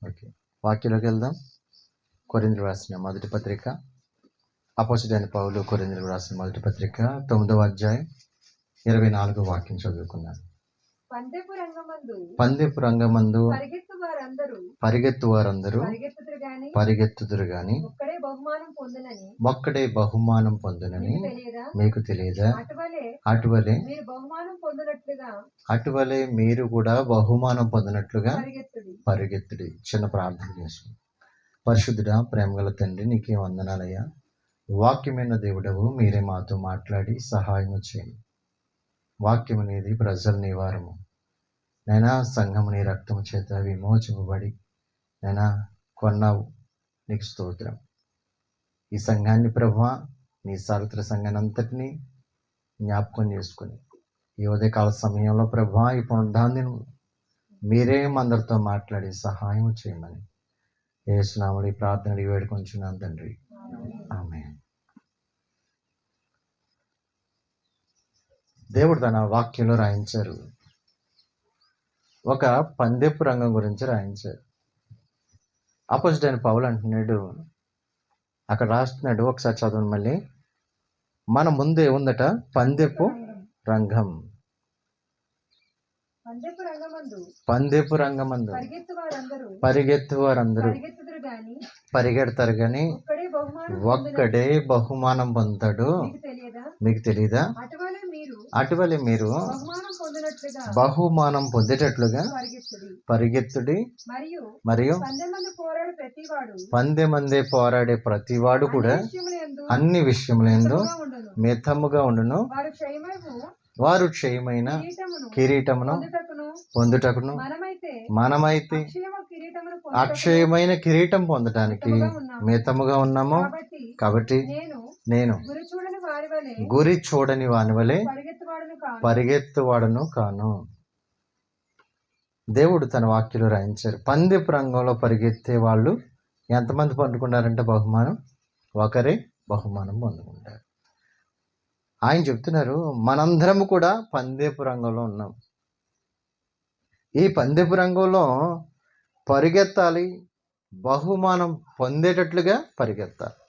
Okay, వాక్యంలోకి వెళ్దాం. కొరింథీయులకు రాసిన మొదటి పత్రిక, అపోస్తలుడైన పౌలు కొరింథీయులకు రాసిన మొదటి పత్రిక 9వ అధ్యాయం 24వ వాక్యం చదువుకున్నాను. పందెపు రంగమందు పరిగెత్తు వారందరూ పరిగెత్తుదురు గాని ఒక్కడే బహుమానం పొందునని మీకు తెలియదా? అటువలే మీరు కూడా బహుమానం పొందినట్లుగా పరిగెత్తుడి. చిన్న ప్రార్థన చేసుకుందాం. పరిశుద్ధుడా, ప్రేమగల తండ్రి, నీకే వందనాలయ్యా. వాక్యమైన దేవుడవు, మీరే మాతో మాట్లాడి సహాయం చేయండి. వాక్యం అనేది ప్రజల నివారము నైనా, సంఘము నీ రక్తము చేత విమోచింపబడి నైనా కొన్నావు. నీకు స్తోత్రం. ఈ సంఘాన్ని ప్రభువా, నీ సార్వత్రిక సంఘాన్ని అంతటినీ జ్ఞాపకం చేసుకుని ఈ ఉదయకాల సమయంలో ప్రభువా, ఈ పునరుద్ధానం మీరే అందరితో మాట్లాడి సహాయం చేయమని యేసునామములో ఈ ప్రార్థన అడిగి వేడుకొంచున్నాను తండ్రి, ఆమేన్. దేవుడు తన వాక్యంలో రాయించారు, ఒక పందెపు రంగం గురించి రాయించారు. అపోజిట్ పౌలు అంటున్నాడు, అక్కడ రాస్తున్నాడు, ఒకసారి చదవండి మళ్ళీ. మన ముందు ఏముందట? పందెపు రంగం. పందెపు రంగమందు పరిగెత్తు వారందరూ పరిగెడతారు గాని ఒక్కడే బహుమానం పొందుతాడు. మీకు తెలియదా? అటువలే మీరు బహుమానం పొందేటట్లుగా పరిగెత్తుడి. మరియు పందెమందే పోరాడే ప్రతివాడు కూడా అన్ని విషయములందు మితముగా ఉండును. వారు క్షయమైన కిరీటమును పొందుటకును, మనమైతే అక్షయమైన కిరీటం పొందటానికి మితముగా ఉన్నాము. కాబట్టి నేను గురి చూడని వాని వలె పరిగెత్తువాడను కాను. దేవుడు తన వాక్యంలో రాయించారు, పందెపు రంగంలో పరిగెత్తే వాళ్ళు ఎంతమంది పొందుకున్నారంటే బహుమానం? ఒకరే బహుమానం పొందుకుంటారు. ఆయన చెప్తున్నారు, మనందరము కూడా పందెపు రంగంలో ఉన్నాం. ఈ పందెపు రంగంలో పరిగెత్తాలి, బహుమానం పొందేటట్లుగా పరిగెత్తాలి.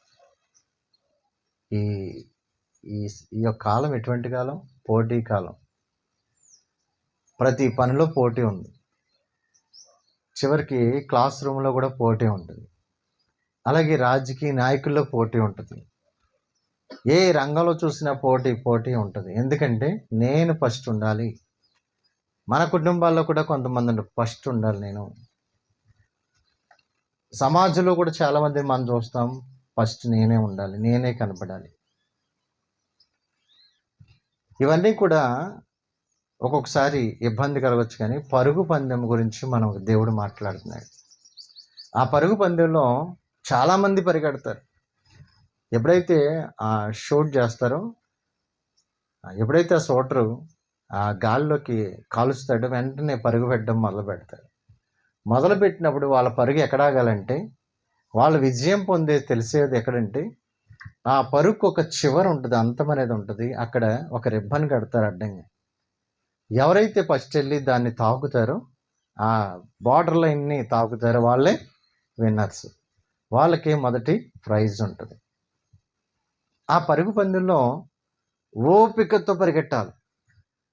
ఈ ఈ యొక్క కాలం ఎటువంటి కాలం? పోటీ కాలం. ప్రతి పనిలో పోటీ ఉంది. చివరికి క్లాస్ రూమ్లో కూడా పోటీ ఉంటుంది. అలాగే రాజకీయ నాయకుల్లో పోటీ ఉంటుంది. ఏ రంగంలో చూసినా పోటీ ఉంటుంది. ఎందుకంటే నేను ఫస్ట్ ఉండాలి. మన కుటుంబాల్లో కూడా కొంతమంది ఫస్ట్ ఉండాలి. నేను సమాజంలో కూడా చాలామంది మనం చూస్తాం, ఫస్ట్ నేనే ఉండాలి, నేనే కనపడాలి. ఇవన్నీ కూడా ఒక్కొక్కసారి ఇబ్బంది కలగవచ్చు. కానీ పరుగు పందెం గురించి మనం దేవుడు మాట్లాడుతున్నాడు. ఆ పరుగు పందెంలో చాలామంది పరిగెడతారు. ఎప్పుడైతే ఆ షూట్ చేస్తారో, ఎప్పుడైతే ఆ షూటరు ఆ గాల్లోకి కాలుస్తాడో వెంటనే పరుగు పెట్టడం మొదలు పెడతారు. మొదలు పెట్టినప్పుడు వాళ్ళ పరుగు ఎక్కడాగాలంటే, వాళ్ళు విజయం తెలిసేది ఎక్కడంటే, ఆ పరుగుకు ఒక చివర ఉంటుంది, అంతం అనేది ఉంటుంది. అక్కడ ఒక రిబ్బన్ కడతారు అడ్డంగా. ఎవరైతే ఫస్ట్ వెళ్ళి దాన్ని తాకుతారో, ఆ బార్డర్ లైన్ని తాకుతారో వాళ్ళే విన్నర్స్. వాళ్ళకే మొదటి ప్రైజ్ ఉంటుంది. ఆ పరుగు పందెంలో ఓపికతో పరిగెట్టాలి.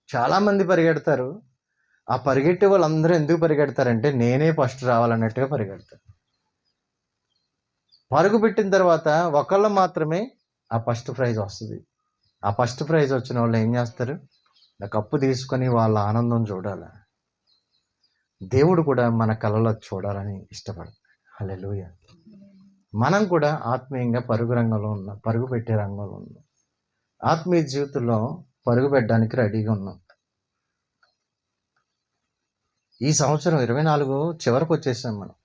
చాలామంది పరిగెడతారు. ఆ పరిగెట్టే వాళ్ళందరూ ఎందుకు పరిగెడతారంటే, నేనే ఫస్ట్ రావాలన్నట్టుగా పరిగెడతారు. పరుగు పెట్టిన తర్వాత ఒకళ్ళు మాత్రమే ఆ ఫస్ట్ ప్రైజ్ వస్తుంది. ఆ ఫస్ట్ ప్రైజ్ వచ్చిన వాళ్ళు ఏం చేస్తారు? ఆ కప్పు తీసుకొని వాళ్ళ ఆనందం చూడాలి. దేవుడు కూడా మన కళ్ళలో చూడాలని ఇష్టపడతాడు. హల్లెలూయా. మనం కూడా ఆత్మీయంగా పరుగు రంగంలో ఉన్నాం, పరుగు పెట్టే రంగంలో ఉన్నాం. ఆత్మీయ జీవితంలో పరుగు పెట్టడానికి రెడీగా ఉన్నాం. ఈ సంవత్సరం 24 చివరికి వచ్చేసాం మనం.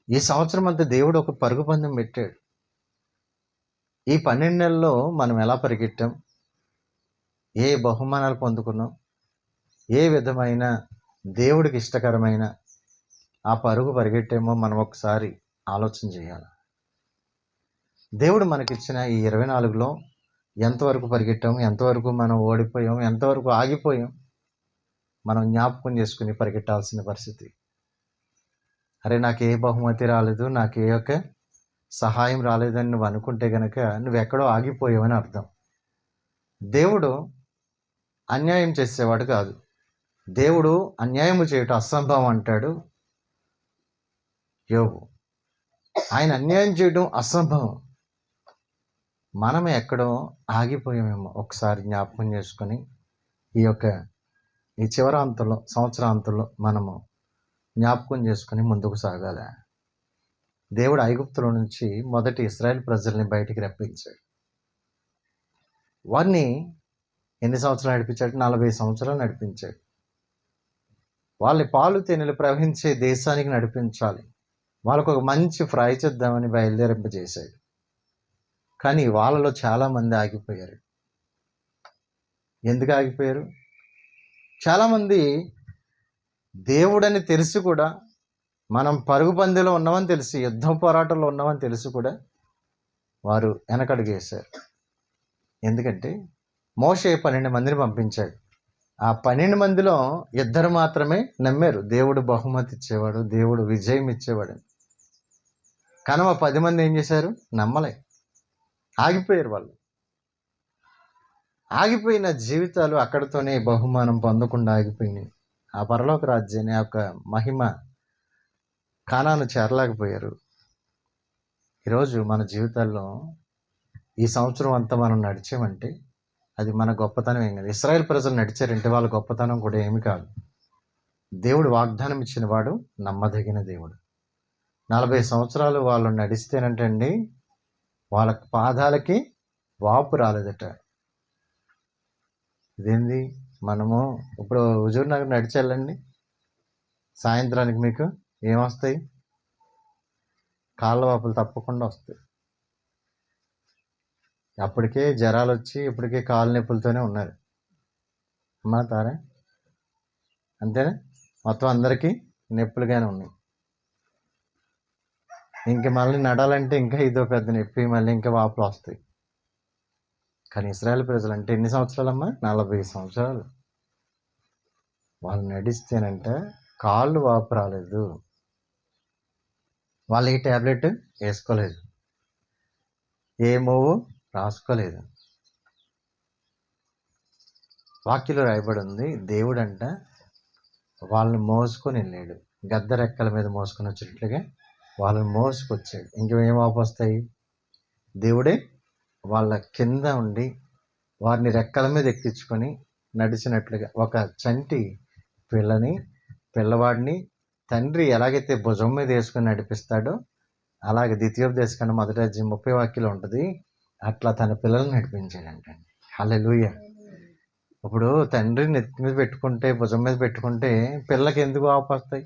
ఈ సంవత్సరం అంతా దేవుడు ఒక పరుగు పందెం పెట్టాడు. ఈ 12 నెలల్లో మనం ఎలా పరిగెట్టాం, ఏ బహుమానాలు పొందుకున్నాం, ఏ విధమైన దేవుడికి ఇష్టకరమైన ఆ పరుగు పరిగెట్టామో మనం ఒకసారి ఆలోచన చేయాలి. దేవుడు మనకిచ్చిన ఈ 24లో ఎంతవరకు పరిగెట్టాం, ఎంతవరకు మనం ఓడిపోయాం, ఎంతవరకు ఆగిపోయాం, మనం జ్ఞాపకం చేసుకుని పరిగెట్టాల్సిన పరిస్థితి. అరే నాకు ఏ బహుమతి రాలేదు, నాకు ఏ యొక్క సహాయం రాలేదని నువ్వు అనుకుంటే గనక నువ్వెక్కడో ఆగిపోయావని అర్థం. దేవుడు అన్యాయం చేసేవాడు కాదు. దేవుడు అన్యాయము చేయటం అసంభవం అంటాడు యోబు. ఆయన అన్యాయం చేయడం అసంభవం. మనం ఎక్కడో ఆగిపోయామేమో ఒకసారి జ్ఞాపకం చేసుకొని ఈ చివరాంతంలో, సంవత్సరాంతంలో మనము జ్ఞాపకం చేసుకుని ముందుకు సాగాలి. దేవుడు ఐగుప్తులో నుంచి మొదటి ఇశ్రాయేల్ ప్రజల్ని బయటికి రప్పించాడు. వారిని ఎన్ని సంవత్సరాలు నడిపించాడు? 40 సంవత్సరాలు నడిపించాడు. వాళ్ళని పాలు తేనెలు ప్రవహించే దేశానికి నడిపించాలి. వాళ్ళకు ఒక మంచి ఫ్రై చేద్దామని బయలుదేరింపజేశాడు. కానీ వాళ్ళలో చాలామంది ఆగిపోయారు. ఎందుకు ఆగిపోయారు? చాలామంది దేవుడని తెలిసి కూడా, మనం పరుగు పందెంలో ఉన్నామని తెలిసి, యుద్ధం పోరాటంలో ఉన్నామని తెలిసి కూడా వారు వెనకడుగేశారు. ఎందుకంటే మోషే 12 మందిని పంపించాడు. ఆ 12 మందిలో 2 మాత్రమే నమ్మారు దేవుడు బహుమతి ఇచ్చేవాడు, దేవుడు విజయం ఇచ్చేవాడు. కానీ 10 మంది ఏం చేశారు? నమ్మలే, ఆగిపోయారు. వాళ్ళు ఆగిపోయిన జీవితాలు అక్కడితోనే బహుమానం పొందకుండా ఆగిపోయినాయి. ఆ పరలోక రాజ్యాన్ని, ఆ యొక్క మహిమ కానాను చేరలేకపోయారు. ఈరోజు మన జీవితాల్లో ఈ సంవత్సరం అంతా మనం నడిచామంటే అది మన గొప్పతనం ఏం కాదు. ఇశ్రాయేల్ ప్రజలు నడిచారంటే వాళ్ళ గొప్పతనం కూడా ఏమి కాదు. దేవుడు వాగ్దానం ఇచ్చిన వాడు నమ్మదగిన దేవుడు. 40 సంవత్సరాలు వాళ్ళు నడిస్తేనంటండి వాళ్ళ పాదాలకి వాపు రాలేదట. ఇదేంది, మనము ఇప్పుడు హుజూర్ నగర్ నడిచెళ్ళండి, సాయంత్రానికి మీకు ఏమొస్తాయి? కాళ్ళ వాపులు తప్పకుండా వస్తాయి. అప్పటికే జ్వరాలు వచ్చి ఇప్పటికే కాళ్ళ నొప్పులతోనే ఉన్నారు. అమ్మా తారా, అంతేనా? మొత్తం అందరికీ నొప్పులుగానే ఉన్నాయి. ఇంక మళ్ళీ నడాలంటే ఇంకా ఇదో పెద్ద నొప్పి, మళ్ళీ ఇంకా వాపులు వస్తాయి. కానీ ఇశ్రాయేల్ ప్రజలు అంటే ఎన్ని సంవత్సరాలమ్మా? 40 సంవత్సరాలు వాళ్ళు నడిస్తేనంటే కాళ్ళు వాపు రాలేదు. వాళ్ళు ఏ ట్యాబ్లెట్ వేసుకోలేదు, ఏ మూవు రాసుకోలేదు. వాక్యలో రాయబడి ఉంది, దేవుడు అంట వాళ్ళని మోసుకొని వెళ్ళాడు. గద్ద రెక్కల మీద మోసుకొని వచ్చినట్లుగా వాళ్ళని మోసుకొచ్చాడు. ఇంకేం వాపు వస్తాయి? దేవుడే వాళ్ళ కింద ఉండి వారిని రెక్కల మీద ఎక్కించుకొని నడిచినట్లుగా, ఒక చంటి పిల్లవాడిని తండ్రి ఎలాగైతే భుజం మీద వేసుకొని నడిపిస్తాడో అలాగే ద్వితీయోపదేశకాండం 1వ అధ్యాయం 30 వాక్యంలో ఉంటుంది. అట్లా తన పిల్లల్ని నడిపించాడంటండి. హల్లెలూయా. ఇప్పుడు తండ్రి నెత్తి మీద పెట్టుకుంటే, భుజం మీద పెట్టుకుంటే పిల్లలకి ఎందుకు వాపు వస్తాయి?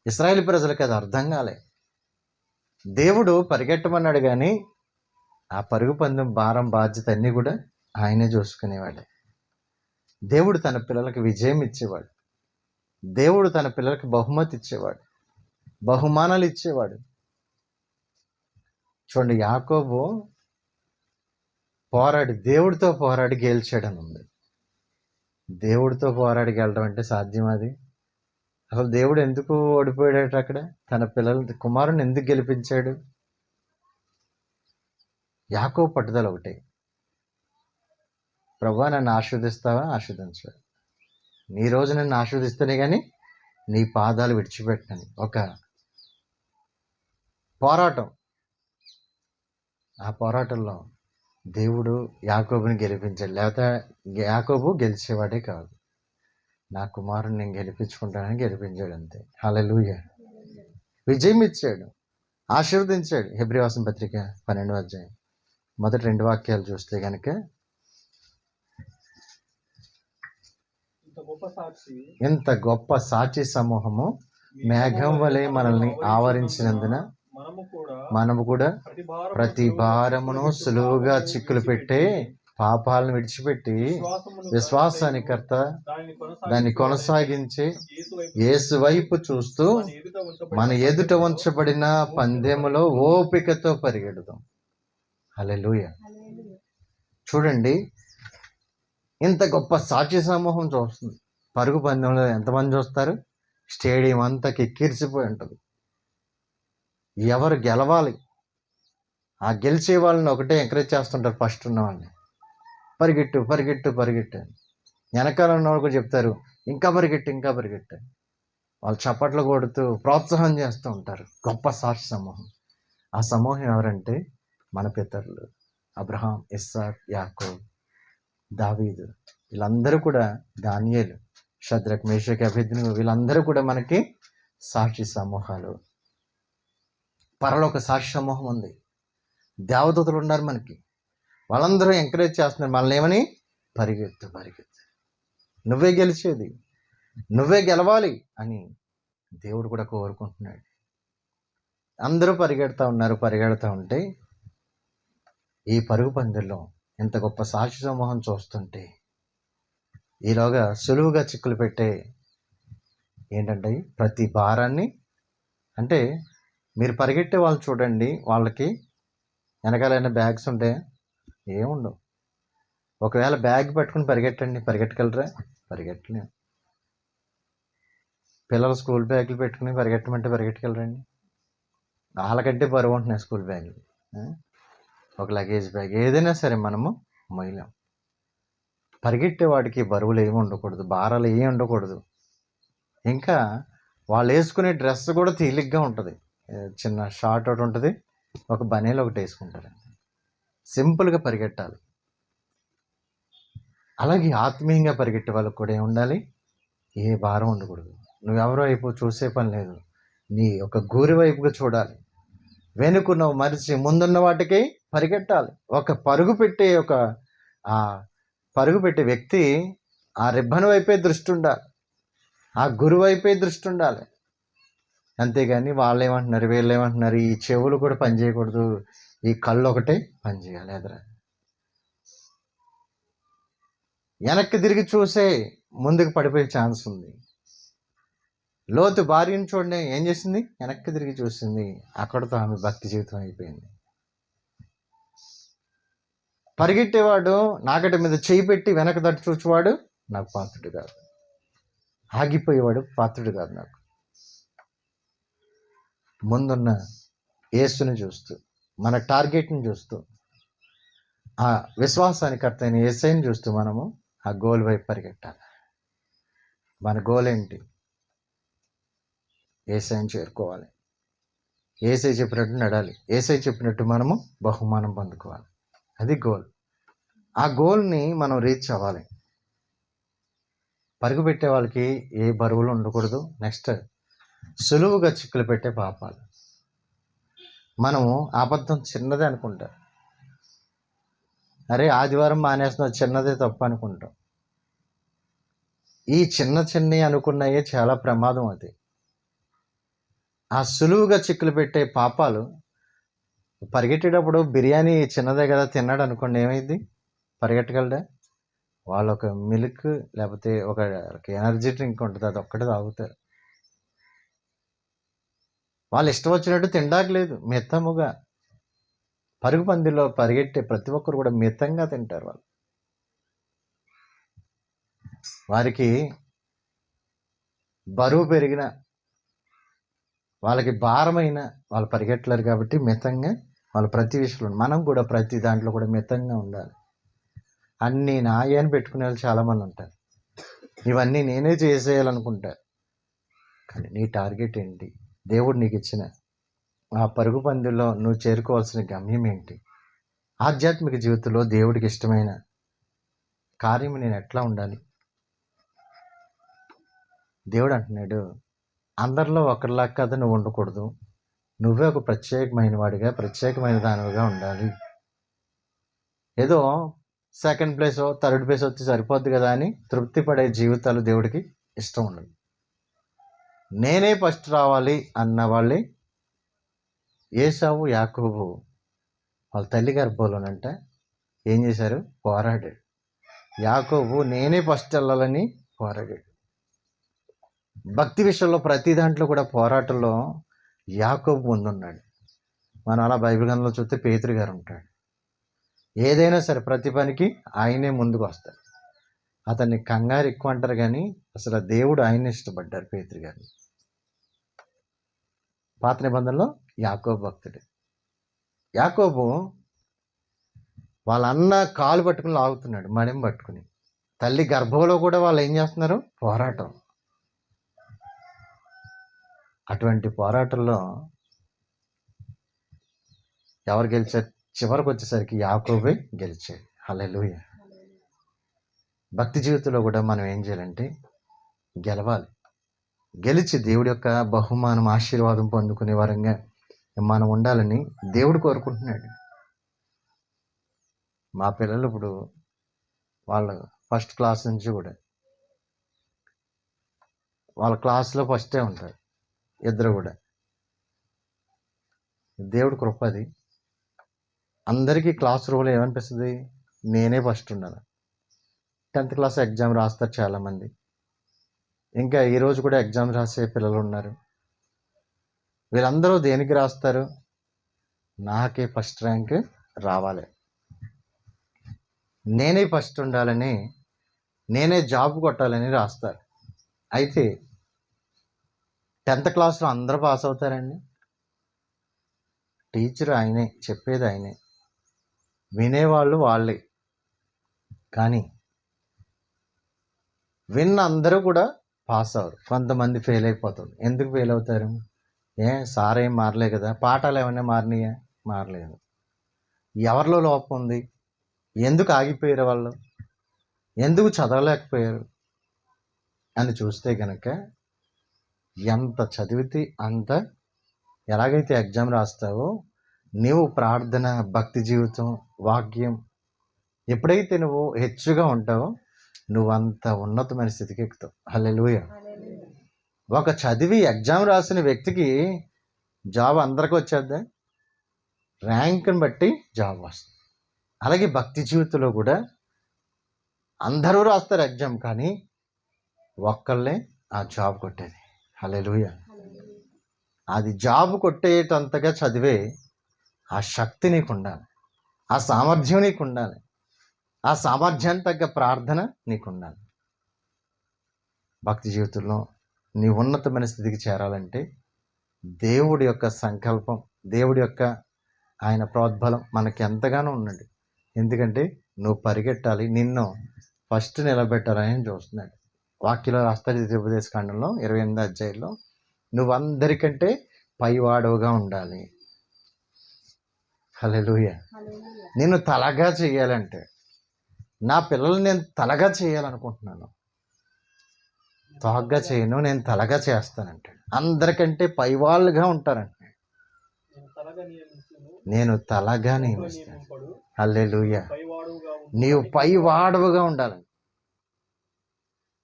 ఇశ్రాయేల్ ప్రజలకి అది అర్థం కాలే. దేవుడు పరిగెట్టమన్నాడు కానీ ఆ పరుగు పందెం భారం బాధ్యత అన్నీ కూడా ఆయనే చూసుకునేవాడు. దేవుడు తన పిల్లలకి విజయం ఇచ్చేవాడు. దేవుడు తన పిల్లలకి బహుమతి ఇచ్చేవాడు, బహుమానాలు ఇచ్చేవాడు. చూడండి, యాకోబు దేవుడితో పోరాడి గెలిచాడని ఉంది. దేవుడితో పోరాడి గెలడం అంటే సాధ్యం? అది అసలు దేవుడు ఎందుకు ఓడిపోయాడట? అక్కడ తన కుమారుని ఎందుకు గెలిపించాడు? యాకోబు పట్టుదల ఒకటే, ప్రభువా నన్ను ఆశీర్వదిస్తావా? ఆశీర్వదించు. నీ రోజు నన్ను ఆశీర్వదిస్తేనే కానీ నీ పాదాలు విడిచిపెట్టని ఒక పోరాటం. ఆ పోరాటంలో దేవుడు యాకోబుని గెలిపించాడు. లేకపోతే యాకోబు గెలిచేవాడే కాదు. నా కుమారుని నేను గెలిపించుకుంటానని గెలిపించాడు, అంతే. హల్లెలూయా. విజయం ఇచ్చాడు, ఆశీర్వదించాడు. హెబ్రీ రాసిన పత్రిక 12వ అధ్యాయం మొదటి 2 వాక్యాలు చూస్తే కనుక, ఇంత గొప్ప సాక్షి సమూహము మేఘం వలె మనల్ని ఆవరించినందున మనము కూడా ప్రతి భారమును సులువుగా చిక్కులు పెట్టే పాపాలను విడిచిపెట్టి విశ్వాసానికర్త దాన్ని కొనసాగించి యేసు వైపు చూస్తూ మన ఎదుట ఉంచబడిన పందెములో ఓపికతో పరిగెడదాం. హల్లెలూయా. చూడండి, ఇంత గొప్ప సాక్షి సమూహం చూస్తుంది. పరుగు పందెంలో ఎంతమంది చూస్తారు? స్టేడియం అంతా కిక్కిరిసిపోయి ఉంటుంది. ఎవరు గెలవాలి, ఆ గెలిచే వాళ్ళని ఒకటే ఎంకరేజ్ చేస్తుంటారు. ఫస్ట్ ఉన్న వాళ్ళని పరిగెట్టు పరిగెట్టు పరిగెట్టు అని. వెనకాల ఉన్న వాళ్ళు కూడా చెప్తారు ఇంకా పరిగెట్టు ఇంకా పరిగెట్టు అని. వాళ్ళు చప్పట్లు కొడుతూ ప్రోత్సాహం చేస్తూ ఉంటారు. గొప్ప సాక్షి సమూహం. ఆ సమూహం ఎవరంటే మన పితరులు అబ్రహాం, ఇస్సాక్, యాకోబు, దావీదు. వీళ్ళందరూ కూడా, దానియేలు, షద్రక్, మేషక్, అబేద్నెగో, వీళ్ళందరూ కూడా మనకి సాక్షి సమూహాలు. పరలోక సాక్షి సమూహం ఉంది. దేవదూతలు ఉన్నారు మనకి. వాళ్ళందరూ ఎంకరేజ్ చేస్తున్నారు మనల్ని. ఏమని? పరిగెత్తు పరిగెత్తు, నువ్వే గెలిచేది, నువ్వే గెలవాలి అని దేవుడు కూడా కోరుకుంటున్నాడు. అందరూ పరిగెడతా ఉన్నారు. పరిగెడతా ఉంటే ఈ పరుగు పందెంలో ఇంత గొప్ప సాక్షి సమూహం చూస్తుంటే ఈలోగా సులువుగా చిక్కులు పెట్టే ఏంటంటే ప్రతి భారాన్ని, అంటే మీరు పరిగెట్టే వాళ్ళు చూడండి, వాళ్ళకి వెనకాలైన బ్యాగ్స్ ఉంటాయి, ఏముండవు. ఒకవేళ బ్యాగ్ పట్టుకుని పరిగెట్టండి, పరిగెట్టగలరా? పరిగెట్టలే. పిల్లలు స్కూల్ బ్యాగులు పెట్టుకుని పరిగెట్టమంటే పరిగెట్టగలరండి? వాళ్ళకంటే బరువు ఉంటున్నాయి స్కూల్ బ్యాగులు. ఒక లగేజ్ బ్యాగ్ ఏదైనా సరే మనము మొయ్యలేం. పరిగెట్టే వాడికి బరువులు ఏమి ఉండకూడదు, భారాలు ఏమి ఉండకూడదు. ఇంకా వాళ్ళు వేసుకునే డ్రెస్ కూడా తేలిగ్గా ఉంటుంది. చిన్న షార్ట్ ఒకటి ఉంటుంది, ఒక బనీలు ఒకటి వేసుకుంటారు. సింపుల్గా పరిగెట్టాలి. అలాగే ఆత్మీయంగా పరిగెట్టే వాళ్ళకి కూడా ఏమి ఉండాలి? ఏ భారం ఉండకూడదు. నువ్వెవరో వైపు చూసే పని లేదు, నీ ఒక గురి వైపుగా చూడాలి. వెనుకున్నవు మరిచి ముందున్న వాటికి పరిగెట్టాలి. ఒక పరుగు పెట్టే వ్యక్తి ఆ రిబ్బన్ వైపే దృష్టి ఉండాలి, ఆ గురి వైపే దృష్టి ఉండాలి. అంతేగాని వాళ్ళు ఏమంటున్నారు, వీళ్ళు ఏమంటున్నారు, ఈ చెవులు కూడా పనిచేయకూడదు, ఈ కళ్ళు ఒకటే పనిచేయాలి. ఎదురా వెనక్కి తిరిగి చూసే ముందుకు పడిపోయే ఛాన్స్ ఉంది. లోతు భార్యను చూడండి, ఏం చేసింది? వెనక్కి తిరిగి చూసింది. అక్కడితో ఆమె భక్తి జీవితం అయిపోయింది. పరిగెట్టేవాడు నాగటి మీద చేయి పెట్టి వెనక తట్టు చూచేవాడు నాకు పాత్రుడు కాదు. ఆగిపోయేవాడు పాత్రుడు కాదు. నాకు ముందున్న యేసుని చూస్తూ, మన టార్గెట్ని చూస్తూ, ఆ విశ్వాసానికి అర్థమైన యేసయ్యని చూస్తూ మనము ఆ గోల్ వైపు పరిగెట్టాలి. మన గోల్ ఏంటి? యేసయ్యని చేరుకోవాలి. యేసయ్య చెప్పినట్టు నడాలి. యేసయ్య చెప్పినట్టు మనము బహుమానం పొందుకోవాలి. అది గోల్. ఆ గోల్ని మనం రీచ్ అవ్వాలి. పరుగు పెట్టే వాళ్ళకి ఏ బరువులు ఉండకూడదు. నెక్స్ట్, సులువుగా చిక్కులు పెట్టే పాపాలు. మనము అబద్ధం చిన్నదే అనుకుంటాం. అరే ఆదివారం మానేస్తున్నాం, చిన్నదే తప్పు అనుకుంటాం. ఈ చిన్న అనుకున్నాయే చాలా ప్రమాదం. అది ఆ సులువుగా చిక్కులు పెట్టే పాపాలు. పరిగెట్టేటప్పుడు బిర్యానీ చిన్నదే కదా తిన్నాడు అనుకోండి, ఏమైంది? పరిగెట్టగలడా? వాళ్ళు ఒక మిల్క్ లేకపోతే ఒక ఎనర్జీ డ్రింక్ ఉంటుంది, అది ఒక్కటే తాగుతారు. వాళ్ళు ఇష్టం వచ్చినట్టు తినడానికి లేదు, మితముగా. పరుగు పందిలో పరిగెట్టే ప్రతి ఒక్కరు కూడా మితంగా తింటారు. వారికి బరువు పెరిగిన, వాళ్ళకి భారమైన వాళ్ళు పరిగెట్టలేరు కాబట్టి మితంగా వాళ్ళు ప్రతి విషయంలో. మనం కూడా ప్రతి దాంట్లో కూడా మితంగా ఉండాలి. అన్నీ నాయే అని పెట్టుకునే వాళ్ళు చాలామంది ఉంటారు. ఇవన్నీ నేనే చేసేయాలనుకుంటారు. కానీ నీ టార్గెట్ ఏంటి? దేవుడు నీకు ఇచ్చిన ఆ పరుగు పందెంలో నువ్వు చేరుకోవాల్సిన గమ్యం ఏంటి? ఆధ్యాత్మిక జీవితంలో దేవుడికి ఇష్టమైన కార్యం నేను ఎట్లా ఉండాలి? దేవుడు అంటున్నాడు, అందరిలో ఒకరిలా కదా నువ్వు ఉండకూడదు, నువ్వే ఒక ప్రత్యేకమైన వాడిగా, ప్రత్యేకమైన దానివిగా ఉండాలి. ఏదో సెకండ్ ప్లేసో థర్డ్ ప్లేస్ వచ్చి సరిపోద్ది కదా అని తృప్తి పడే జీవితాలు దేవుడికి ఇష్టం ఉండదు. నేనే ఫస్ట్ రావాలి అన్న వాళ్ళే ఏసావు, యాకోబు వాళ్ళ తల్లి గర్భంలోనంట ఏం చేశారు? పోరాడాడు. యాకోబు నేనే ఫస్ట్ వెళ్ళాలని పోరాడాడు. భక్తి విషయంలో ప్రతి దాంట్లో కూడా పోరాటంలో యాకోబు ముందున్నాడు. మనం అలా బైబిల్ గ్రంథంలో చూస్తే పేతురు గారు ఉంటాడు. ఏదైనా సరే ప్రతి పనికి ఆయనే ముందుకు వస్తాడు. అతన్ని కంగారు ఎక్కువ అంటారు, కానీ అసలు దేవుడు ఆయన్ని ఇష్టపడ్డారు పేతురు గారిని. పాత నిబంధనలో యాకోబు భక్తుడు. యాకోబు వాళ్ళ అన్న కాలు పట్టుకుని లాగుతున్నాడు, మడిం పట్టుకుని. తల్లి గర్భంలో కూడా వాళ్ళు ఏం చేస్తున్నారు? పోరాటం. అటువంటి పోరాటంలో ఎవరు గెలిచారు? చివరికి వచ్చేసరికి యాకోబే గెలిచాడు. హల్లెలూయా. భక్తి జీవితంలో కూడా మనం ఏం చేయాలంటే గెలవాలి. గెలిచి దేవుడి యొక్క బహుమానం, ఆశీర్వాదం పొందుకునే వరంగా మనం ఉండాలని దేవుడు కోరుకుంటున్నాడు. మా పిల్లలు ఇప్పుడు వాళ్ళు ఫస్ట్ క్లాస్ నుంచి కూడా వాళ్ళ క్లాస్లో ఫస్టే ఉంటారు, ఇద్దరు కూడా. దేవుడి కృపది. అందరికీ క్లాస్ రూమ్లో ఏమనిపిస్తుంది? నేనే ఫస్ట్ ఉన్నాను. 10th క్లాస్ ఎగ్జామ్ రాస్తారు చాలామంది. ఇంకా ఈరోజు కూడా ఎగ్జామ్ రాసే పిల్లలు ఉన్నారు. వీళ్ళందరూ దేనికి రాస్తారు? నాకే ఫస్ట్ ర్యాంక్ రావాలి, నేనే ఫస్ట్ ఉండాలని, నేనే జాబ్ కొట్టాలని రాస్తారు. అయితే 10th క్లాస్లో అందరూ పాస్ అవుతారండి? టీచర్ ఆయనే, చెప్పేది ఆయనే, వినేవాళ్ళు వాళ్ళే. కానీ విన్న అందరూ కూడా పాస్ అవ్వరు. కొంతమంది ఫెయిల్ అయిపోతారు. ఎందుకు ఫెయిల్ అవుతారు? సార్ ఏం మారలే కదా. పాఠాలు ఏమైనా మారినాయా? మారలేదు. ఎవరిలో లోపం ఉంది? ఎందుకు ఆగిపోయారు వాళ్ళు? ఎందుకు చదవలేకపోయారు అని చూస్తే కనుక ఎంత చదివితే అంత, ఎలాగైతే ఎగ్జామ్ రాస్తావో నీవు ప్రార్థన, భక్తి జీవితం, వాక్యం ఎప్పుడైతే నువ్వు హెచ్చుగా ఉంటావో నువ్వంత ఉన్నతమైన స్థితికి ఎక్కుతావు. హల్లెలూయా. ఒక చదివి ఎగ్జామ్ రాసిన వ్యక్తికి జాబ్ అందరికీ వచ్చేద్దా? ర్యాంక్ని బట్టి జాబ్ వస్తుంది. అలాగే భక్తి జీవితంలో కూడా అందరూ రాస్తారు ఎగ్జామ్, కానీ ఒక్కళ్ళే ఆ జాబ్ కొట్టేది. హల్లెలూయా. అది జాబ్ కొట్టేటంతగా చదివే ఆ శక్తి నీకు ఉండాలి, ఆ సామర్థ్యం నీకు ఉండాలి, ఆ సామర్థ్యానికి తగ్గ ప్రార్థన నీకు ఉండాలి. భక్తి జీవితంలో నీ ఉన్నతమైన స్థితికి చేరాలంటే దేవుడి యొక్క సంకల్పం, దేవుడి యొక్క ఆయన ప్రోద్బలం మనకి ఎంతగానో ఉన్నది. ఎందుకంటే నువ్వు పరిగెట్టాలి, నిన్ను ఫస్ట్ నిలబెట్టాలని చూస్తున్నాడు. వాక్యలో రాస్తాడు ద్వితీయోపదేశకాండంలో 28వ అధ్యాయంలో, నువ్వు అందరికంటే పైవాడవుగా ఉండాలి. హల్లెలూయా. నిన్ను తలగా చేయాలంటే, నా పిల్లల్ని నేను తలగా చేయాలనుకుంటున్నాను, తోగ్గా చేయను, నేను తలగా చేస్తానంటాడు. అందరికంటే పైవాళ్ళుగా ఉంటారంట. నేను తలగా నియమిస్తాను. హల్లెలూయా. నీవు పైవాడవుగా ఉండాలని.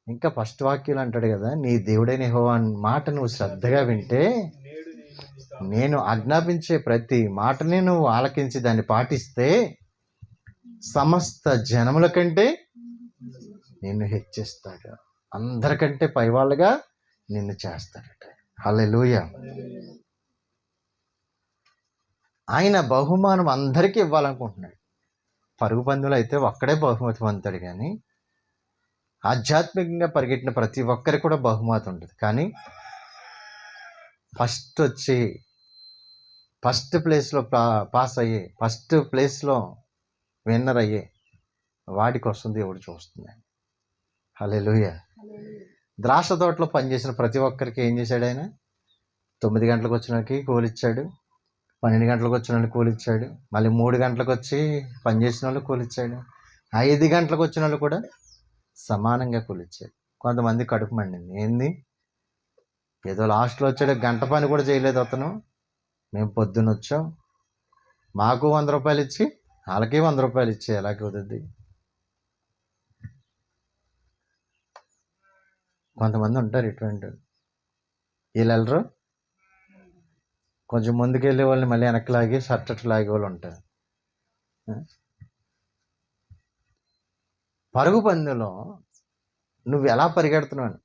ఇంకా ఫస్ట్ వాక్యం అంటాడు కదా, నీ దేవుడైన యెహోవా మాట నువ్వు శ్రద్ధగా వింటే, నేను ఆజ్ఞాపించే ప్రతి మాటని నువ్వు ఆలకించి దాన్ని పాటిస్తే సమస్త జనముల కంటే నిన్ను హెచ్చిస్తాడు, అందరికంటే పైవాళ్ళుగా నిన్ను చేస్తాడట. హల్లెలూయా. ఆయన బహుమానం అందరికీ ఇవ్వాలనుకుంటున్నాడు. పరుగు పందెంలో అయితే ఒక్కడే బహుమతి పొందుతాడు, కానీ ఆధ్యాత్మికంగా పరిగెట్టిన ప్రతి ఒక్కరికి కూడా బహుమతి ఉంటుంది. కానీ ఫస్ట్ వచ్చి ఫస్ట్ ప్లేస్లో పాస్ అయ్యే, ఫస్ట్ ప్లేస్లో విన్నర్ అయ్యే వాడి కోసం దేవుడు చూస్తున్నాడు. హల్లెలూయా. ద్రాక్ష తోటలో పనిచేసిన ప్రతి ఒక్కరికి ఏం చేశాడు? ఆయన 9 గంటలకు వచ్చిన వాళ్ళకి కూలిచ్చాడు, 12 గంటలకు వచ్చిన వాళ్ళకి కూలిచ్చాడు, మళ్ళీ 3 గంటలకు వచ్చి పనిచేసిన వాళ్ళకి కూలిచ్చాడు, 5 గంటలకు వచ్చిన వాళ్ళు కూడా సమానంగా కూలిచ్చాడు. కొంతమంది కడుపు మండింది. ఏంది, ఏదో లాస్ట్లో వచ్చాడు, గంట పని కూడా చేయలేదు అతను, మేము పొద్దున్న వచ్చాం, మాకు 100 రూపాయలు ఇచ్చి వాళ్ళకి 100 రూపాయలు ఇచ్చి ఎలా కుదురుద్ది? కొంతమంది ఉంటారు ఇటువంటి, వీళ్ళు వెళ్ళరు, కొంచెం ముందుకెళ్ళే వాళ్ళని మళ్ళీ వెనక్కి లాగి షర్ట్ లాగే వాళ్ళు ఉంటారు. పరుగు పందెంలో నువ్వు ఎలా పరిగెడుతున్నావు?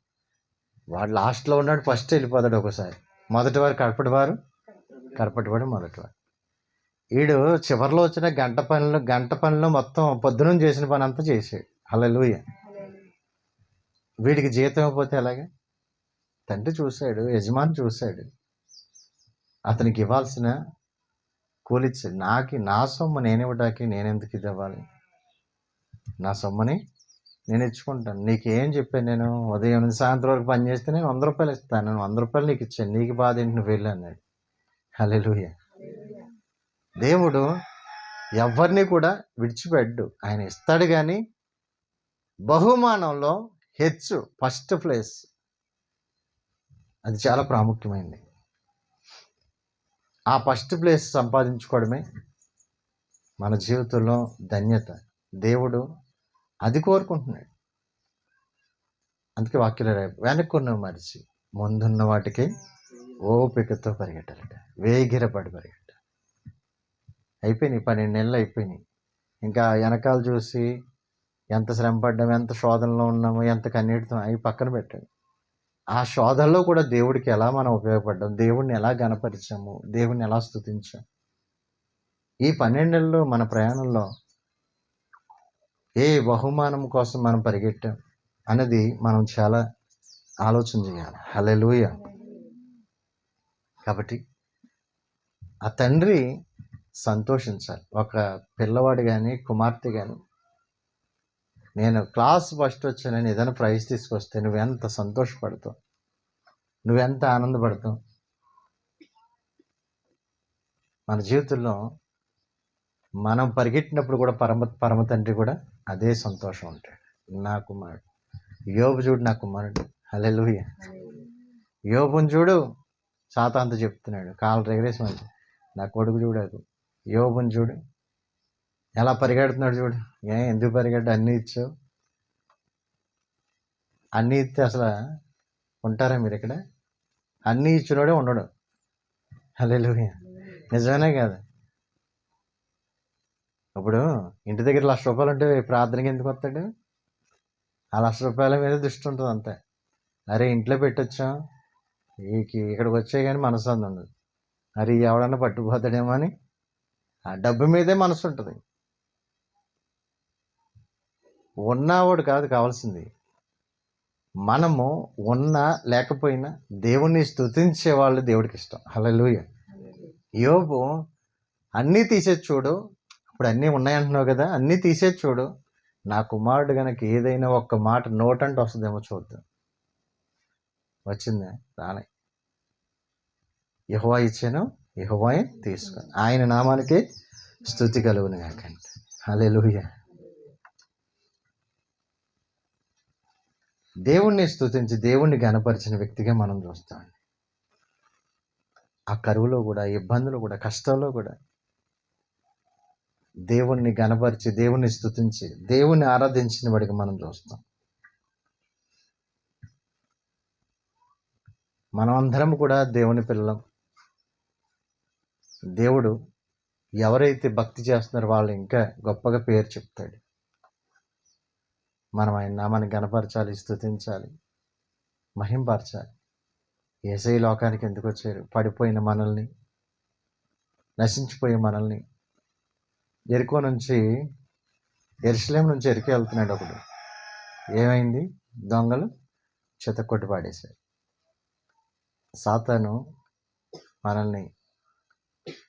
వాడు లాస్ట్లో ఉన్నాడు, ఫస్ట్ వెళ్ళిపోతాడు. ఒకసారి మొదటివారు కడపటివాడు మొదటివాడు. వీడు చివరిలో వచ్చిన గంట పనిలో మొత్తం పొద్దున చేసిన పని అంతా చేసాడు. హల్లెలూయా. వీడికి జీతం ఇవ్వకపోతే ఎలాగా? తండ్రి చూశాడు, యజమాని చూశాడు, అతనికి ఇవ్వాల్సిన కూలిచ్చాడు. నా సొమ్ము నేను ఇవ్వడానికి నేనెందుకు ఇది ఇవ్వాలి? నా సొమ్ముని నేను ఇచ్చుకుంటాను. నీకేం చెప్పాను నేను? ఉదయం నుంచి సాయంత్రం వరకు పని చేస్తే నేను 100 రూపాయలు ఇస్తాను. నేను 100 రూపాయలు నీకు ఇచ్చాను. నీకు బాధ ఏంటి? నువ్వు వెళ్ళు అన్నాడు. హల్లెలూయా. దేవుడు ఎవరిని కూడా విడిచిపెట్టు. ఆయన ఇస్తాడు, కానీ బహుమానంలో హెచ్చు, ఫస్ట్ ప్లేస్, అది చాలా ప్రాముఖ్యమైనది. ఆ ఫస్ట్ ప్లేస్ సంపాదించుకోవడమే మన జీవితంలో ధన్యత. దేవుడు అది కోరుకుంటున్నాడు. అందుకే వాక్యంలో వెనక్కున్న మరిచి ముందున్న వాటికి ఓపికతో పరిగెట్టాలట, వేగిరపడి పరిగెట్టాలి. అయిపోయినాయి 12 నెలలు అయిపోయినాయి. ఇంకా వెనకాల చూసి ఎంత శ్రమ పడ్డాము, ఎంత శోధనలో ఉన్నాము, ఎంత కన్నీటితో అవి పక్కన పెట్టాడు. ఆ శోధనలో కూడా దేవుడికి ఎలా మనం ఉపయోగపడ్డాం, దేవుడిని ఎలా గణపరిచాము, దేవుడిని ఎలా స్తుతించాం. ఈ 12 నెలలు మన ప్రయాణంలో ఏ బహుమానం కోసం మనం పరిగెట్టాం అన్నది మనం చాలా ఆలోచన చేయాలి. హల్లెలూయా. కాబట్టి ఆ తండ్రి సంతోషించాలి. ఒక పిల్లవాడు కానీ కుమార్తె కానీ, నేను క్లాస్ ఫస్ట్ వచ్చానని ఏదైనా ప్రైజ్ తీసుకొస్తే నువ్వెంత సంతోషపడతావు, నువ్వెంత ఆనందపడతావు. మన జీవితంలో మనం పరిగెట్టినప్పుడు కూడా పరమ తండ్రి కూడా అదే సంతోషం ఉంటాడు. నా కుమారుడు యోబు చూడు, నా కుమారుడు. హల్లెలూయా. యోబుని చూడు, సాతానుతో చెప్తున్నాడు, కాళ్ళు రెగరేసి మంచి, నా కొడుకు చూడదు. యోబుని చూడు ఎలా పరిగెడుతున్నాడు చూడు. ఎందుకు పరిగెట్టు? అన్నీ ఇచ్చావు. అన్నీ ఇస్తే అసలు ఉంటారా మీరు ఇక్కడ? అన్నీ ఇచ్చినోడే ఉండడు. హల్లెలూయా. నిజమేనే కదా? ఇప్పుడు ఇంటి దగ్గర 1,00,000 రూపాయలు ఉంటే ప్రార్థనకి ఎందుకు వస్తాడు? ఆ 1,00,000 రూపాయల మీద దృష్టి ఉంటుంది అంతే. అరే ఇంట్లో పెట్టొచ్చాం, ఇక్కడికి వచ్చే కానీ మనసు ఉండదు. అరే ఎవడన్నా పట్టుకుపోతాడేమో అని ఆ డబ్బు మీదే మనసు ఉంటుంది. ఉన్నవాడు కాదు కావాల్సింది, మనము ఉన్నా లేకపోయినా దేవుణ్ణి స్తుతించే వాళ్ళు దేవుడికి ఇష్టం. హల్లెలూయా. యోబు అన్నీ తీసేది చూడు, ఇప్పుడు అన్నీ ఉన్నాయంటున్నావు కదా, అన్నీ తీసేది చూడు, నా కుమారుడు గనక ఏదైనా ఒక్క మాట నోటంటే వస్తుందేమో చూద్దాం. వచ్చిందా? రాలే. యెహోవా ఇచ్చాను, యెహోవాయే తీసుకొని, ఆయన నామానికి స్తుతి కలుగును గాక. హల్లెలూయా. దేవుణ్ణి స్తుతించి దేవుణ్ణి గణపరిచిన వ్యక్తిగా మనం చూస్తాం. ఆ కరువులో కూడా, ఇబ్బందులు కూడా, కష్టాల్లో కూడా దేవుణ్ణి గణపరిచి దేవుణ్ణి స్తుతించి దేవుణ్ణి ఆరాధించిన వాడికి మనం చూస్తాం. మనం అందరం కూడా దేవుని పిల్లలం. దేవుడు ఎవరైతే భక్తి చేస్తున్నారో వాళ్ళు ఇంకా గొప్పగా పేరు చెప్తాడు. మనం ఆయన నామాన్ని గణపరచాలి, స్తుతించాలి, మహింపరచాలి. యేసయ్య లోకానికి ఎందుకు వచ్చారు? పడిపోయిన మనల్ని, నశించిపోయే మనల్ని. ఎరికో నుంచి, యెరూషలేము నుంచి ఎరికో వెళ్తున్నాడు ఒకడు. ఏమైంది? దొంగలు చితక్కొట్టి పాడేశారు. సాతాను మనల్ని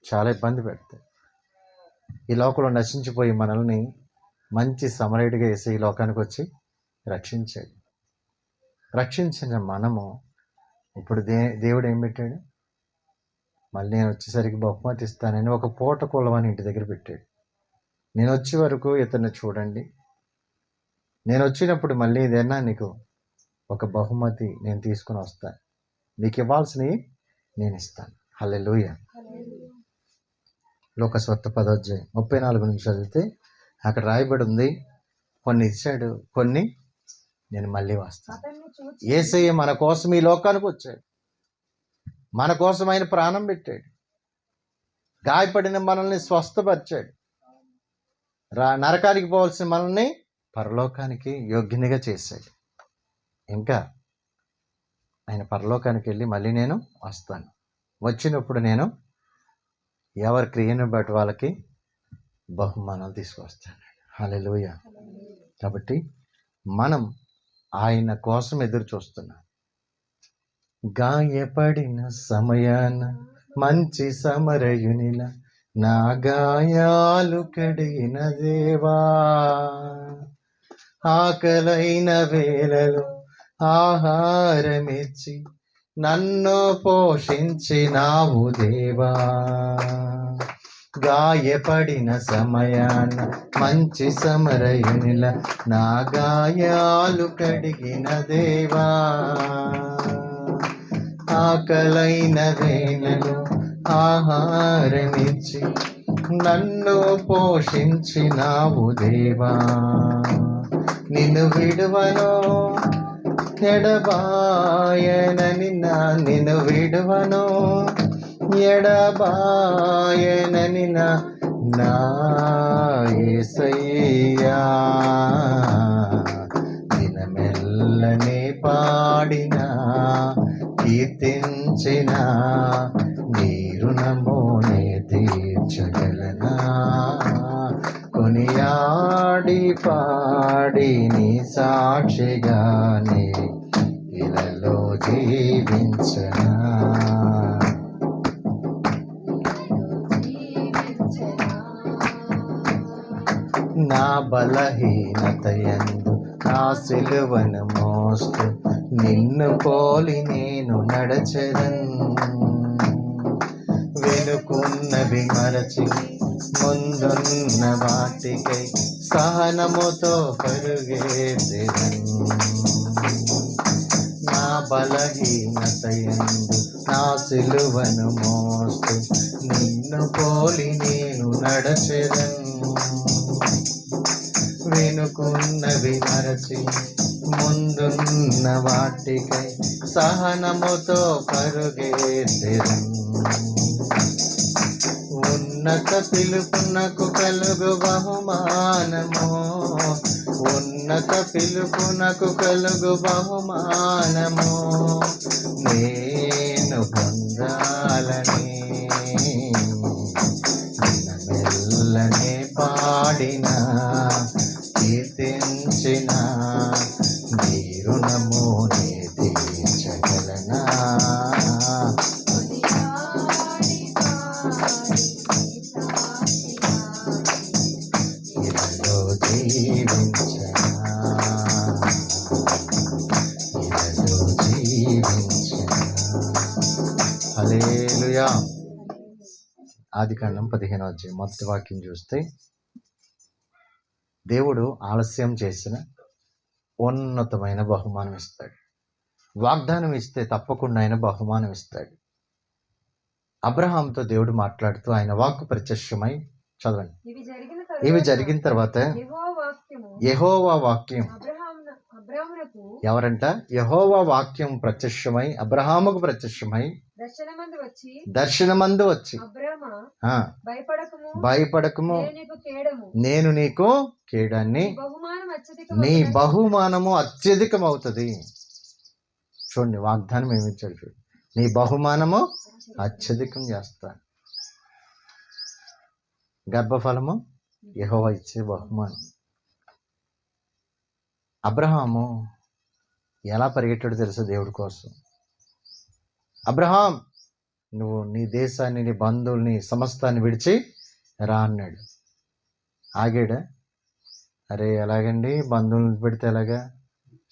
చాలా ఇబ్బంది పెడతాడు. ఈ లోకంలో నశించిపోయి మనల్ని మంచి సమరయుడిగా వేసి ఈ లోకానికి వచ్చి రక్షించాడు. రక్షించిన మనము ఇప్పుడు దేవుడు ఏం పెట్టాడు? మళ్ళీ నేను వచ్చేసరికి బహుమతి ఇస్తానని ఒక పూట కులవని ఇంటి దగ్గర పెట్టాడు. నేను వచ్చే వరకు ఇతన్ని చూడండి, నేను వచ్చినప్పుడు మళ్ళీ ఏదైనా నీకు ఒక బహుమతి నేను తీసుకుని వస్తాను, నీకు ఇవ్వాల్సినవి నేను ఇస్తాను. హల్లెలూయా. లోకస్వార్త 10వ అధ్యాయం 34 నుంచి చదివితే అక్కడ రాయబడి ఉంది, కొన్ని ఇచ్చాడు, కొన్ని నేను మళ్ళీ వస్తాను. యేసయ్య మన కోసం ఈ లోకానికి వచ్చాడు, మన కోసం ఆయన ప్రాణం పెట్టాడు, గాయపడిన మనల్ని స్వస్థపరిచాడు, నరకానికి పోవాల్సిన మనల్ని పరలోకానికి యోగ్యునిగా చేశాడు. ఇంకా ఆయన పరలోకానికి వెళ్ళి మళ్ళీ నేను వస్తాను, వచ్చినప్పుడు నేను ఎవరి క్రియను బట్టి వాళ్ళకి బహుమానాలు తీసుకొస్తాను. హల్లెలూయా. కాబట్టి మనం ఆయన కోసం ఎదురు చూస్తున్నాం. గాయపడిన సమయాన మంచి సమరయునిలా నా గాయాలు కడిగిన దేవా, ఆకలైన వేళలో ఆహారమిచ్చి నన్ను పోషించినావు దేవా, గాయపడిన సమయాన మంచి సమరయునిలా నా గాయాలు కడిగిన దేవా, ఆకలైన వేళలో ఆహారమిచ్చి నన్ను పోషించినావు దేవా, నిన్ను విడువను ఎడబాయనని నిన్ను విడువను ఎడబాయనని నా యేసయ్యా, దినమెల్లనే పాడిన కీర్తించిన నీ రుణమునే తీర్చగలనా, కొనియాడి పాడి నీ సాక్షిగానే ఇలలో జీవించనా, నా బలహీనతయందు నా సిలువను మోస్తూ నిన్ను పోలి నేను నడచెదను, వెనుకున్నవి మరచి ముందున్న వాటికై సహనముతో పరుగెత్తెదను, నా బలహీనతయందు నా సిలువను మోస్తూ నిన్ను పోలి నేను నడచెదను, వెనుకున్నవి మరచి ముందున్న వాటికై సహనముతో పరుగెత్తెదను, ఉన్నత పిలుపునకు కలుగు బహుమానము, ఉన్నత పిలుపునకు కలుగు బహుమానము నేను పొందాలని మెల్లనే పాడిన కీర్తించిన నీ రుణమునే తీర్చగలనా, ఇలలో జీవించనా, ఇలలో జీవించనా. హల్లెలూయా. ఆదికాండం 15వ అధ్యాయం మొదటి వాక్యం చూస్తే, దేవుడు ఆలస్యం చేసిన ఉన్నతమైన బహుమానం ఇస్తాడు. వాగ్దానం ఇస్తే తప్పకుండా ఆయన బహుమానం ఇస్తాడు. అబ్రహాంతో దేవుడు మాట్లాడుతూ ఆయన వాక్కు ప్రత్యక్షమై, చదవండి, ఇవి జరిగిన తర్వాత యెహోవా వాక్యం, ఎవరంట? యెహోవా వాక్యం ప్రత్యక్షమై అబ్రహాముకు ప్రత్యక్షమై దర్శనమందు వచ్చి, భయపడకము నేను నీకు కేడాన్ని, నీ బహుమానము అత్యధికమవుతుంది. చూడండి, వాగ్దానం ఏమిచ్చాడు చూడు, నీ బహుమానము అత్యధికం చేస్తాను. గర్భఫలము యెహోవా ఇచ్చే బహుమానం. అబ్రహాము ఎలా పరిగెట్టాడు తెలుసా దేవుడి కోసం? అబ్రహాం, నువ్వు నీ దేశాన్ని, నీ బంధువుల్ని, సమస్తాన్ని విడిచి రా అన్నాడు. ఆగాడా? అరే ఎలాగండి, బంధువులను వదిలిపెడితే ఎలాగా,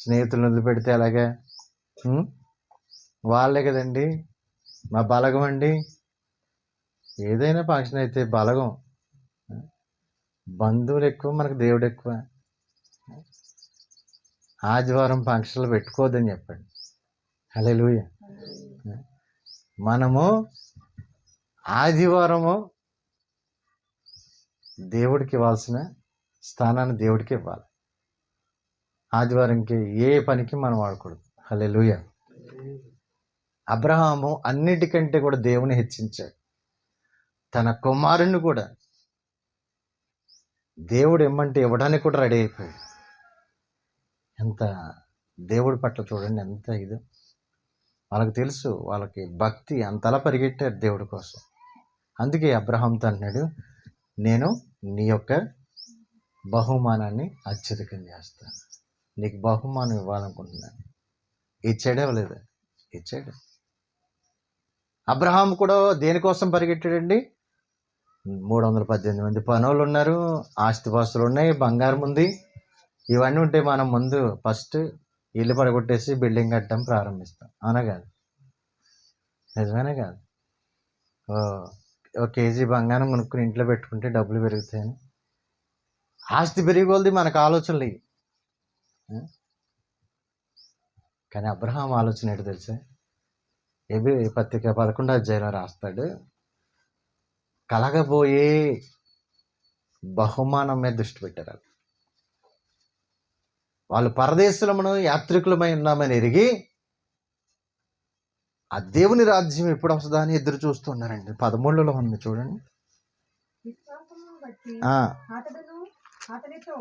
స్నేహితులను వదిలిపెడితే ఎలాగా? వాళ్ళే కదండి మా బలగం అండి. ఏదైనా ఫంక్షన్ అయితే బలగం, బంధువులు ఎక్కువ, మనకు దేవుడు ఎక్కువ. ఆదివారం ఫంక్షన్లు పెట్టుకోవద్దని చెప్పండి. హల్లెలూయా. మనము ఆదివారము దేవుడికి ఇవ్వాల్సిన స్థానాన్ని దేవుడికి ఇవ్వాలి. ఆదివారంకి ఏ పనికి మనం వాడకూడదు. హల్లెలూయా. అబ్రహాము అన్నిటికంటే కూడా దేవుని హెచ్చించాడు. తన కుమారుని కూడా దేవుడు ఇమ్మంటే ఇవ్వడానికి కూడా రెడీ అయిపోయాడు. ఎంత దేవుడి పట్ల చూడండి, ఎంత ఇది. వాళ్ళకి తెలుసు, వాళ్ళకి భక్తి, అంతలా పరిగెట్టారు దేవుడి కోసం. అందుకే అబ్రహాంతో అన్నాడు, నేను నీ యొక్క బహుమానాన్ని అత్యధికం చేస్తాను, నీకు బహుమానం ఇవ్వాలనుకుంటున్నాను. ఇచ్చాడే లేదా? ఇచ్చాడు. అబ్రహాం కూడా దేనికోసం పరిగెట్టాడండి? 318 మంది పనులు ఉన్నారు, ఆస్తిపాస్తులు ఉన్నాయి, బంగారం ఉంది. ఇవన్నీ ఉంటే మనం ముందు ఫస్ట్ ఇల్లు పడగొట్టేసి బిల్డింగ్ కట్టడం ప్రారంభిస్తాం. అవునా కాదు? నిజమేనా కాదు? ఒక కేజీ బంగారం కొనుక్కుని ఇంట్లో పెట్టుకుంటే డబ్బులు పెరుగుతాయని. ఆస్తి పెరిగోల్ది మనకు ఆలోచనలు ఇవి. కానీ అబ్రహాం ఆలోచన ఏంటో తెలుసా? హెబ్రీ పత్రిక 11వ అధ్యాయంలో రాస్తాడు, కలగబోయే బహుమానం మీద దృష్టి పెట్టారు. వాళ్ళు పరదేశులమును యాత్రికులమై ఉన్నామని ఎరిగి ఆ దేవుని రాజ్యం ఎప్పుడు వస్తుందా అని ఎదురు చూస్తున్నారండి. 13లో ఉంది చూడండి. అతనితో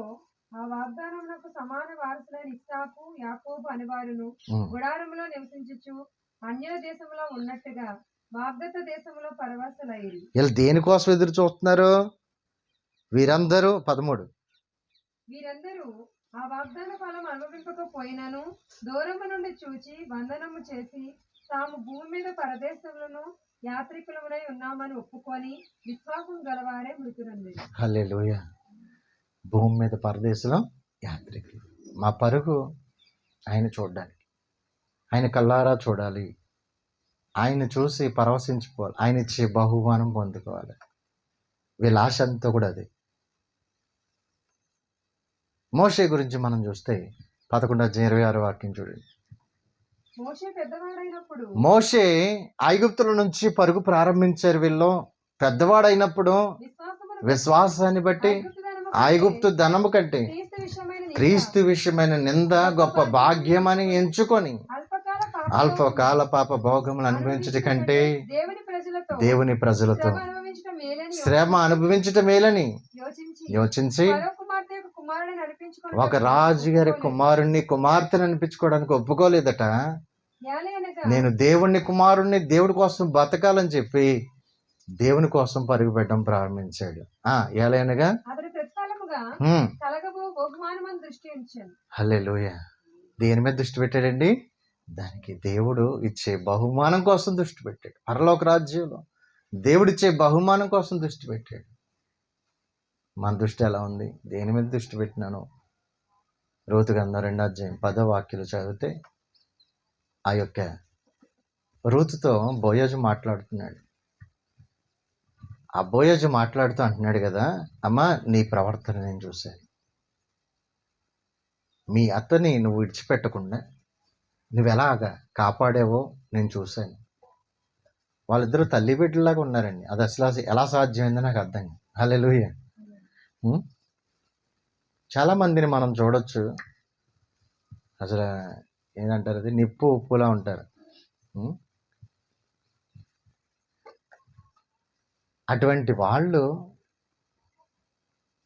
ఆ వాగ్దానమునకు సమాన వారసులైన ఇస్సాకు, యాకోబు అనివారును గుడారములో నివసించుచు అన్య దేశంలో ఉన్నట్టుగా వాగ్దత్త దేశంలో పరవాసులయ్యారు. వీళ్ళు దేనికోసం ఎదురు చూస్తున్నారు? వీరందరూ 13 వీరందరూ ఆ వాగ్దాన ఫలం అనుభవింపకపోయినను దూరము నుండి చూచి వందనము చేసి తాము భూమి మీద పరదేశములను యాత్రికులమునై ఉన్నామని ఒప్పుకొని విశ్వాసం గలవారే మృతులంది. హల్లెలూయా. భూమి మీద పరదేశంలో యాత్రికులు. మా పరుగు ఆయన చూడడానికి, ఆయన కళ్ళారా చూడాలి, ఆయన చూసి పరవశించుకోవాలి, ఆయన ఇచ్చే బహుమానం పొందుకోవాలి. వీళ్ళ ఆశ అంతా కూడా అది. మోషే గురించి మనం చూస్తే 11:26 వాక్యం చూడండి. మోషే ఐగుప్తుల నుంచి పరుగు ప్రారంభించారు. వీళ్ళు పెద్దవాడైనప్పుడు విశ్వాసాన్ని బట్టి ఐగుప్తు ధనము కంటే క్రీస్తు విషయమైన నింద గొప్ప భాగ్యమని ఎంచుకొని అల్పకాల పాప భోగములు అనుభవించట కంటే దేవుని ప్రజలతో శ్రమ అనుభవించటం మేలని యోచించి ఒక రాజుగారి కుమార్తెను అనిపించుకోవడానికి ఒప్పుకోలేదట. నేను దేవుణ్ణి కుమారుణ్ణి, దేవుడి కోసం బతకాలని చెప్పి దేవుని కోసం పరుగు పెట్టడం ప్రారంభించాడు. ఏలైనగా హల్లెలూయా. దేని మీద దృష్టి పెట్టాడండి? దానికి దేవుడు ఇచ్చే బహుమానం కోసం దృష్టి పెట్టాడు. పరలోక రాజ్యంలో దేవుడిచ్చే బహుమానం కోసం దృష్టి పెట్టాడు. మన దృష్టి ఎలా ఉంది? దేని మీద దృష్టి పెట్టినాను? రూతు గ్రంథం 2వ అధ్యాయం 10వ వాక్యాలు చదివితే ఆ యొక్క రూతుతో బోయజు మాట్లాడుతున్నాడు. ఆ బోయజు మాట్లాడుతూ అంటున్నాడు కదా, అమ్మా నీ ప్రవర్తన నేను చూశాను, మీ అత్తని నువ్వు విడిచిపెట్టకుండా నువ్వు ఎలాగా కాపాడావో నేను చూశాను. వాళ్ళిద్దరూ తల్లి బిడ్డలాగా ఉన్నారండి. అది అసలు ఎలా సాధ్యమైందో నాకు అర్థం కాదు. హల్లెలూయా. చాలా మందిని మనం చూడొచ్చు, అసలు ఏంటంటారు, అది నిప్పు ఉప్పులా ఉంటారు. అటువంటి వాళ్ళు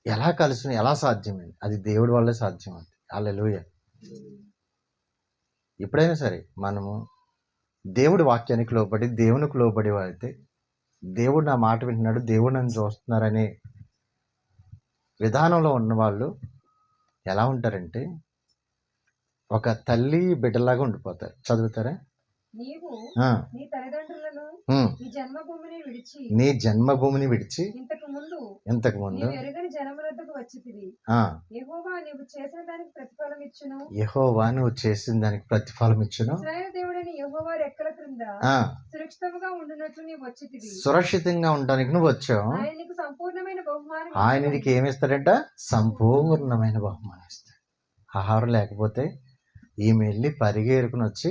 ఎలా కలిసి ఎలా సాధ్యమైంది? అది దేవుడి వల్లే సాధ్యం. అది హల్లెలూయా. ఎప్పుడైనా సరే మనము దేవుడి వాక్యానికి లోబడి దేవునికి లోబడి అయితే, దేవుడు నా మాట వింటున్నాడు, దేవుడు నన్ను చూస్తున్నారనే విధానంలో ఉన్నవాళ్ళు ఎలా ఉంటారంటే ఒక తల్లి బిడ్డలాగా ఉండిపోతారు. చదువుతారా? నీ జన్మభూమిని విడిచి ఇంతకు ముందు యెహోవా నువ్వు చేసిన దానికి ప్రతిఫలం ఇచ్చును, సురక్షితంగా ఉండడానికి నువ్వు వచ్చావు. ఆయన నీకు ఏమిస్తాడంట? సంపూర్ణమైన బహుమానం ఇస్తాడు. ఆహారం లేకపోతే ఈమె వెళ్ళి పరిగెరుకుని వచ్చి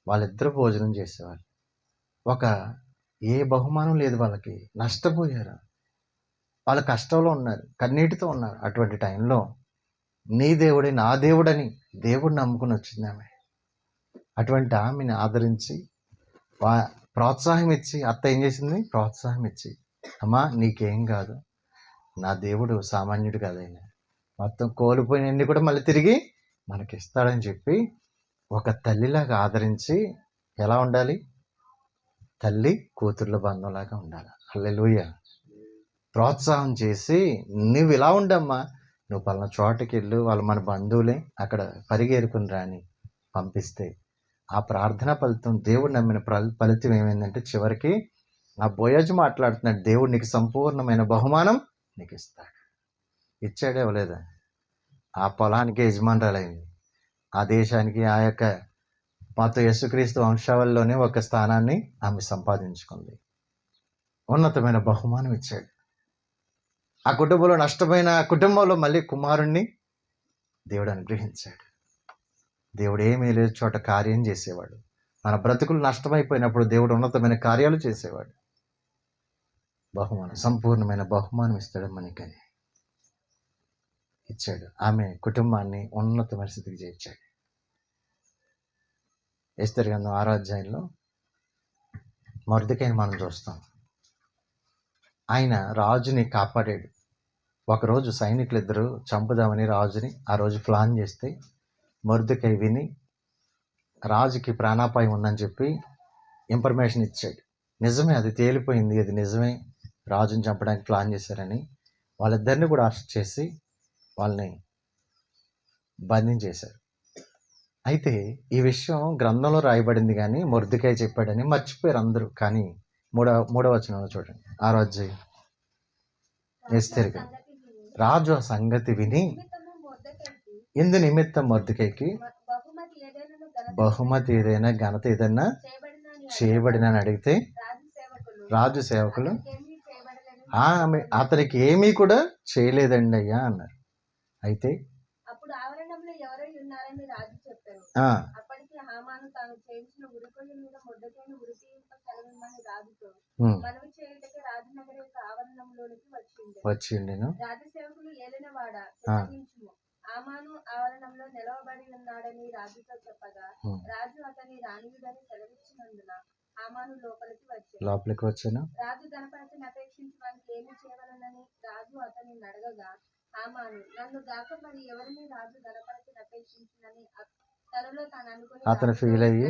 వాళ్ళిద్దరూ భోజనం చేసేవాళ్ళు. ఏ బహుమానం లేదు వాళ్ళకి, నష్టపోయారు, వాళ్ళ కష్టంలో ఉన్నారు, కన్నీటితో ఉన్నారు. అటువంటి టైంలో నీ దేవుడే నా దేవుడని దేవుడిని నమ్ముకుని వచ్చింది ఆమె. అటువంటి ఆమెను ఆదరించి ప్రోత్సాహం ఇచ్చి, అత్త ఏం చేసింది? ప్రోత్సాహం ఇచ్చి, అమ్మా నీకేం కాదు, నా దేవుడు సామాన్యుడు కాదైన మొత్తం కోల్పోయినన్ని కూడా మళ్ళీ తిరిగి మనకిస్తాడని చెప్పి ఒక తల్లిలాగా ఆదరించి, ఎలా ఉండాలి? తల్లి కూతుర్ల బంధంలాగా ఉండాలి. హల్లెలూయా. ప్రోత్సాహం చేసి, నువ్వు ఇలా ఉండమ్మా, నువ్వు పలానా చోటకి వెళ్ళు, వాళ్ళు మన బంధువులే, అక్కడ పరిగెరుకుని రాని పంపిస్తే ఆ ప్రార్థన ఫలితం, దేవుడు నమ్మిన ఫలితం ఏమైందంటే చివరికి ఆ బోయజు మాట్లాడుతున్నాడు, దేవుడు నీకు సంపూర్ణమైన బహుమానం నీకు ఇస్తాడు. ఇచ్చాడే ఇవ్వలేదా? ఆ పొలానికి యజమానురాలైంది, ఆ దేశానికి, ఆ యొక్క మాతో యేసుక్రీస్తు వంశావళిలోనే ఒక స్థానాన్ని ఆమె సంపాదించుకుంది. ఉన్నతమైన బహుమానం ఇచ్చాడు. ఆ కుటుంబంలో నష్టమైన కుటుంబంలో మళ్ళీ కుమారుణ్ణి దేవుడు అనుగ్రహించాడు. దేవుడు ఏమీ లేదు చోట కార్యం చేసేవాడు. మన బ్రతుకులు నష్టమైపోయినప్పుడు దేవుడు ఉన్నతమైన కార్యాలు చేసేవాడు. బహుమానం, సంపూర్ణమైన బహుమానం ఇస్తాడు మనకని ఇచ్చాడు. ఆమె కుటుంబాన్ని ఉన్నతమైన స్థితికి చేర్చాడు. ఎస్తేరు గ్రంథం 6వ అధ్యాయంలో మొర్దెకైని మనం చూస్తాం. ఆయన రాజుని కాపాడాడు. ఒకరోజు సైనికులు ఇద్దరు చంపుదామని రాజుని ఆ రోజు ప్లాన్ చేస్తే మొర్దెకై విని రాజుకి ప్రాణాపాయం ఉందని చెప్పి ఇన్ఫర్మేషన్ ఇచ్చాడు. నిజమే, అది తేలిపోయింది, అది నిజమే, రాజుని చంపడానికి ప్లాన్ చేశారని వాళ్ళిద్దరిని కూడా అరెస్ట్ చేసి వాళ్ళని బంధించేశారు. అయితే ఈ విషయం గ్రంథంలో రాయబడింది కానీ మొర్దెకై చెప్పాడని మర్చిపోయారు అందరూ. కానీ మూడవ వచనంలో చూడండి, 6వ అధ్యాయం. ఎస్తేరు రాజు ఆ సంగతి విని ఇందు నిమిత్తం మొర్దెకైకి బహుమతి ఏదైనా ఘనత ఏదైనా చేయబడిన అని అడిగితే రాజు సేవకులు అతనికి ఏమీ కూడా చేయలేదండి అయ్యా అన్నారు. అయితే వచ్చిండేను. హామాను ఆవరణంలో నిలవబడి ఉన్నాడని రాజుతో చెప్పగా రాజు అతని రానియుడని సెలవిచ్చినందున హామాను లోపలికి వచ్చాను. రాజు ధనపరచని అపేక్షించడానికి ఏమి చేయవలనని రాజు అతని అడగగా హామాను నన్ను గాక మరి ఎవరిని రాజు ధనపరచని అపేక్షించిందని తనలో తాను అనుకుని అతను ఫీల్ అయ్యి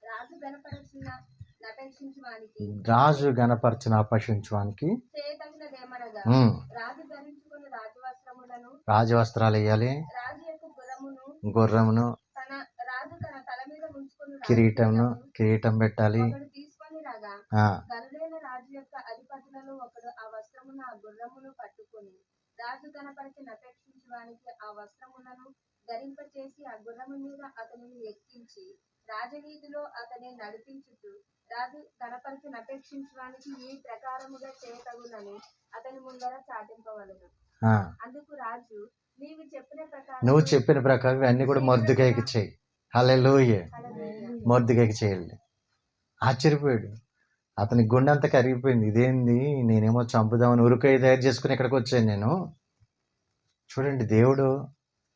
రాజు గణపరచిన అపేక్షించడానికి చేయతగినదేమనగా రాజు ధరించుకుని రాజవస్త్రములను, రాజవస్త్రాలు వేయాలి, రాజు యొక్క గుర్రమును రాజు తన తల మీద ఉంచుకుని కిరీటం పెట్టాలి. తీసుకొని రాగా గనులైన రాజు యొక్క అధిపతులలో ఒకడు ఆ వస్త్రమును ఆ గుర్రమును పట్టుకొని రాజు కనపరిచిన అపేక్షించడానికి ఆ వస్త్రములను ధరింపచేసి ఆ గుర్రము మీద అతనిని ఎక్కించి రాజవీధిలో అతని నడిపించుతూ రాజు కనపరిచిన అపేక్షించడానికి ఈ ప్రకారముగా చేయతగునని అతని ముందర చాటింపవలెను. అందుకు రాజు నువ్వు చెప్పిన ప్రకారం అన్ని కూడా మొర్దెకైకి చేయి. హల్లెలూయా. మొర్దెకైకి చేయాలి. ఆశ్చర్యపోయాడు. అతని గుండె అంతా కరిగిపోయింది. ఇదేంది, నేనేమో చంపుదామని ఉరుకై తయారు చేసుకుని ఇక్కడికి వచ్చాను నేను. చూడండి, దేవుడు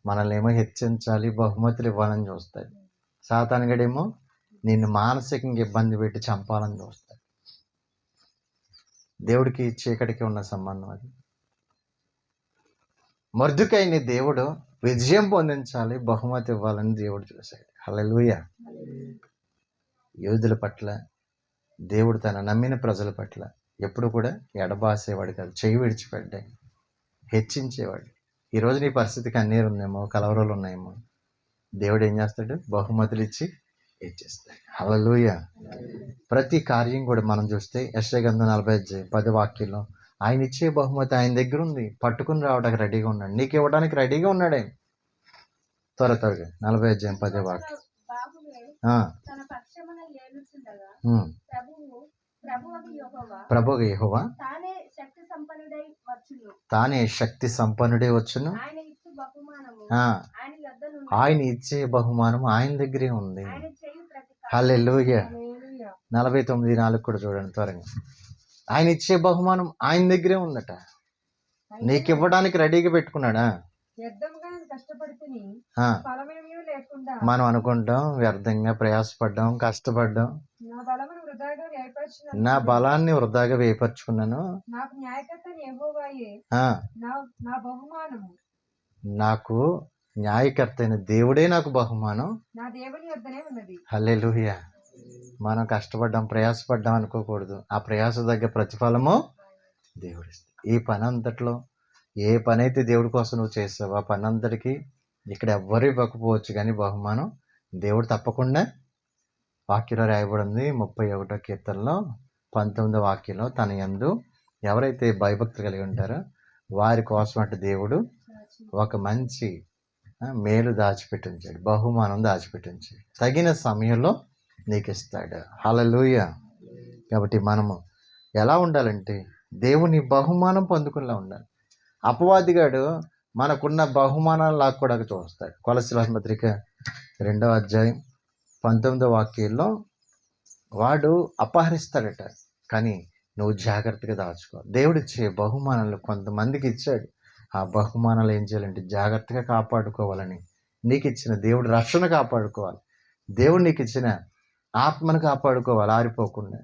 మనల్ని ఏమో హెచ్చించాలి, బహుమతులు ఇవ్వాలని చూస్తాడు. సాతానుగాడేమో నిన్ను మానసికంగా ఇబ్బంది పెట్టి చంపాలని చూస్తాడు. దేవుడికి చీకటికి ఉన్న సంబంధం అది. మొర్దెకైని దేవుడు విజయం పొందించాలి, బహుమతి ఇవ్వాలని దేవుడు చూశాడు. హల్లెలూయా. యూదుల పట్ల, దేవుడు తన నమ్మిన ప్రజల పట్ల ఎప్పుడు కూడా ఎడబాసేవాడు కాదు, చెయ్యి విడిచిపెట్టాడు, హెచ్చించేవాడు. ఈరోజు నీ పరిస్థితి కన్నీరు ఉందేమో, కలవరాలు ఉన్నాయేమో, దేవుడు ఏం చేస్తాడు? బహుమతులు ఇచ్చి హెచ్చిస్తాడు. హల్లెలూయా. ప్రతి కార్యం కూడా మనం చూస్తే యెషయా గ్రంథం 40:10 వాక్యంలో ఆయన ఇచ్చే బహుమతి ఆయన దగ్గర ఉంది, పట్టుకుని రావడానికి రెడీగా ఉన్నాడు, నీకు ఇవ్వడానికి రెడీగా ఉన్నాడు ఆయన. త్వరగా 40:10 వాక్యం. ప్రభువు యెహోవా తానే శక్తి సంపన్నుడై వచ్చును. ఆయన ఇచ్చే బహుమానం ఆయన దగ్గరే ఉంది. హల్లెలూయా. 49:4 కూడా చూడండి త్వరగా. ఆయన ఇచ్చే బహుమానం ఆయన దగ్గరే ఉందట, నీకు ఇవ్వడానికి రెడీగా పెట్టుకున్నాడా? మనం అనుకుంటాం వ్యర్థంగా ప్రయాసపడ్డాం, కష్టపడ్డాం, నా బలాన్ని వృధాగా వేయపరుచుకున్నాను, నాకు న్యాయకర్త అయిన దేవుడే నాకు బహుమానం. హల్లెలూయా. మనం కష్టపడ్డాం, ప్రయాసపడ్డాం అనుకోకూడదు. ఆ ప్రయాస దగ్గర ప్రతిఫలము దేవుడు ఇస్తాడు. ఈ పని అంతట్లో ఏ పని అయితే దేవుడి కోసం నువ్వు చేసావు, ఆ పని అంతటికి ఇక్కడ ఎవ్వరు ఇవ్వకపోవచ్చు, కానీ బహుమానం దేవుడు తప్పకుండా వాక్యంలో రాయబడి ఉంది 31వ కీర్తనలో 19వ వాక్యంలో తన యందు ఎవరైతే భయభక్తులు కలిగి ఉంటారో వారి కోసం అంటే దేవుడు ఒక మంచి మేలు దాచిపెట్టి ఉంచాడు, బహుమానం దాచిపెట్టి ఉంచాడు, తగిన సమయంలో నీకు ఇస్తాడు. హల్లెలూయా. కాబట్టి మనము ఎలా ఉండాలంటే దేవుని బహుమానం పొందుకునేలా ఉండాలి. అపవాదిగాడు మనకున్న బహుమానాలు లాక్కోవడానికి చూస్తాడు. కొలస్సీల పత్రిక 2వ అధ్యాయం 19వ వాక్యంలో వాడు అపహరిస్తాడట, కానీ నువ్వు జాగ్రత్తగా దాచుకో. దేవుడిచ్చే బహుమానాలు కొంతమందికి ఇచ్చాడు. ఆ బహుమానాలు ఏం చేయాలంటే జాగ్రత్తగా కాపాడుకోవాలని, నీకు ఇచ్చిన దేవుడు రక్షణ కాపాడుకోవాలి, దేవుడు నీకు ఇచ్చిన ఆత్మను కాపాడుకోవాలి, ఆరిపోకుండా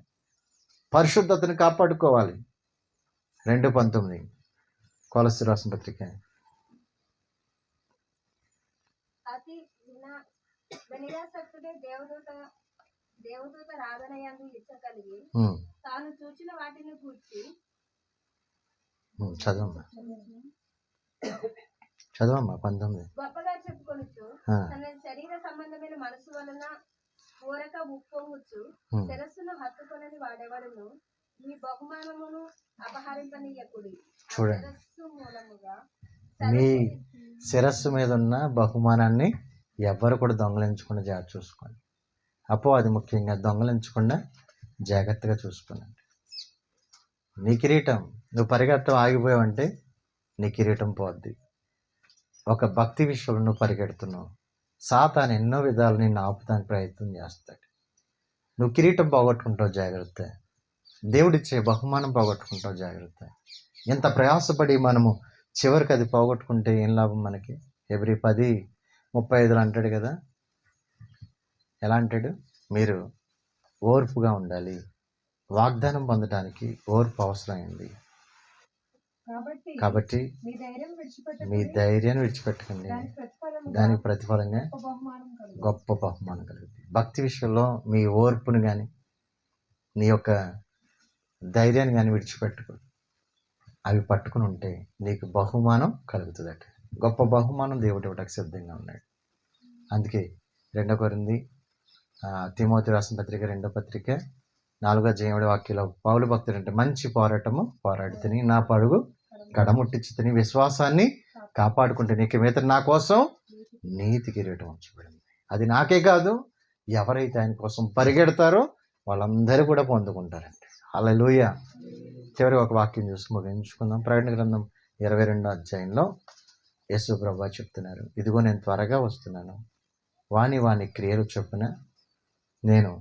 పరిశుద్ధతను కాపాడుకోవాలి. 2:19 కొలస్సీ రాసిన పత్రిక. అతి వినయాసక్తుడే దేవదూత రాగనయందు ఇచ్చ కలిగి తాను చూచిన వాటిని కూర్చి చదవమ్మా 19. గొప్పగా చెప్పుకొనుచు తన శరీర సంబంధమైన మనసు వలన ఊరక ఉప్పొంగుచు శిరస్సును హత్తుకొనని వాడెవడును మీ బహుమానమును అపహరింపనీయకుడి. శిరస్సు మూలముగా మీ శిరస్సు మీద ఉన్న బహుమానాన్ని ఎవ్వరు కూడా దొంగలించకుండా జాగ్రత్త చూసుకోండి. అది ముఖ్యంగా దొంగలించకుండా జాగ్రత్తగా చూసుకోండి. నీ కిరీటం, నువ్వు పరిగెట్టడం ఆగిపోయావంటే నీ కిరీటం పోద్ది. ఒక భక్తి విషయంలో నువ్వు పరిగెడుతున్నావు, సాతాను ఎన్నో విధాలు నిన్ను ఆపుతానికి ప్రయత్నం చేస్తాడు. నువ్వు కిరీటం పోగొట్టుకుంటావు, జాగ్రత్త. దేవుడిచ్చే బహుమానం పోగొట్టుకుంటావు, జాగ్రత్త. ఎంత ప్రయాసపడి మనము చివరికి అది పోగొట్టుకుంటే ఏం లాభం మనకి? Hebrews 10:35 అంటాడు కదా. ఎలా అంటాడు? మీరు ఓర్పుగా ఉండాలి, వాగ్దానం పొందడానికి ఓర్పు అవసరమైంది. కాబట్టి మీ ధైర్యాన్ని విడిచిపెట్టకండి, దానికి ప్రతిఫలంగా గొప్ప బహుమానం కలుగుతుంది. భక్తి విషయంలో మీ ఓర్పును కానీ నీ యొక్క ధైర్యాన్ని కానీ విడిచిపెట్టుకో. అవి పట్టుకుని ఉంటే నీకు బహుమానం కలుగుతుందట. గొప్ప బహుమానం దేవుడు ఇవ్వడానికి సిద్ధంగా ఉన్నాడు. అందుకే 2 కొరింథీ తిమోతి రాసిన పత్రిక 2వ పత్రిక 4వ అధ్యాయం వాక్యంలో పౌలు భక్తుడు అంటే మంచి పోరాటము పోరాడుతుని నా పరుగు కడముట్టించుతుని విశ్వాసాన్ని కాపాడుకుంటే నీకు మీద నా కోసం నీతి కిరీటం ఉంచబడింది. అది నాకే కాదు, ఎవరైతే ఆయన కోసం పరిగెడతారో వాళ్ళందరూ కూడా పొందుకుంటారండి. హల్లెలూయా. చివరి ఒక వాక్యం చూసి ముగించుకుందాం. ప్రకటన గ్రంథం 22వ అధ్యాయంలో యేసు ప్రభువు చెప్తున్నారు, ఇదిగో నేను త్వరగా వస్తున్నాను, వాని క్రియలు చొప్పున నేను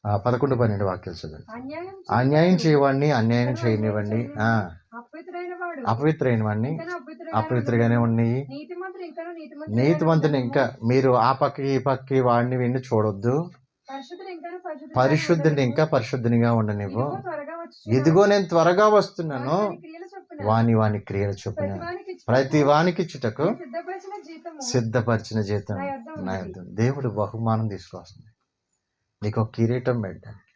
11-12 వాక్యాలు చదువు. అన్యాయం చేయవాడిని అన్యాయం చేయనివ్వండి, అపవిత్రైన వాడిని అపవిత్రగానే ఉన్నాయి, నీతిమంతుని ఇంకా మీరు ఆ పక్కకి ఈ పక్కకి వాడిని విని చూడొద్దు, పరిశుద్ధుని ఇంకా పరిశుద్ధునిగా ఉండనివ్వు. ఇదిగో నేను త్వరగా వస్తున్నాను, వాని క్రియల చొప్పున ప్రతి వానికి ఇచ్చుటకు సిద్ధపరిచిన జీతం నా యొద్ద. దేవుడు బహుమానం తీసుకొస్తుంది. నీకు ఒక కిరీటం పెట్టడానికి,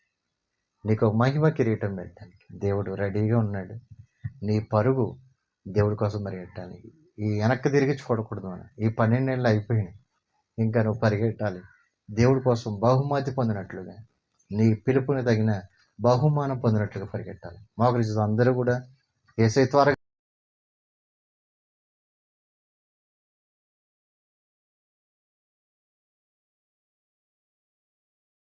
నీకు ఒక మహిమ కిరీటం పెట్టడానికి దేవుడు రెడీగా ఉన్నాడు. నీ పరుగు దేవుడి కోసం పరిగెట్టాలి. ఈ వెనక్కి తిరిగి చూడకూడదు. ఈ 12 నెలలు అయిపోయినాయి, ఇంకా నువ్వు పరిగెట్టాలి దేవుడి కోసం బహుమతి పొందినట్లుగా, నీ పిలుపుని తగిన బహుమానం పొందినట్లుగా పరిగెట్టాలి. మోకరించి అందరూ కూడా యేసయ్య త్వరగా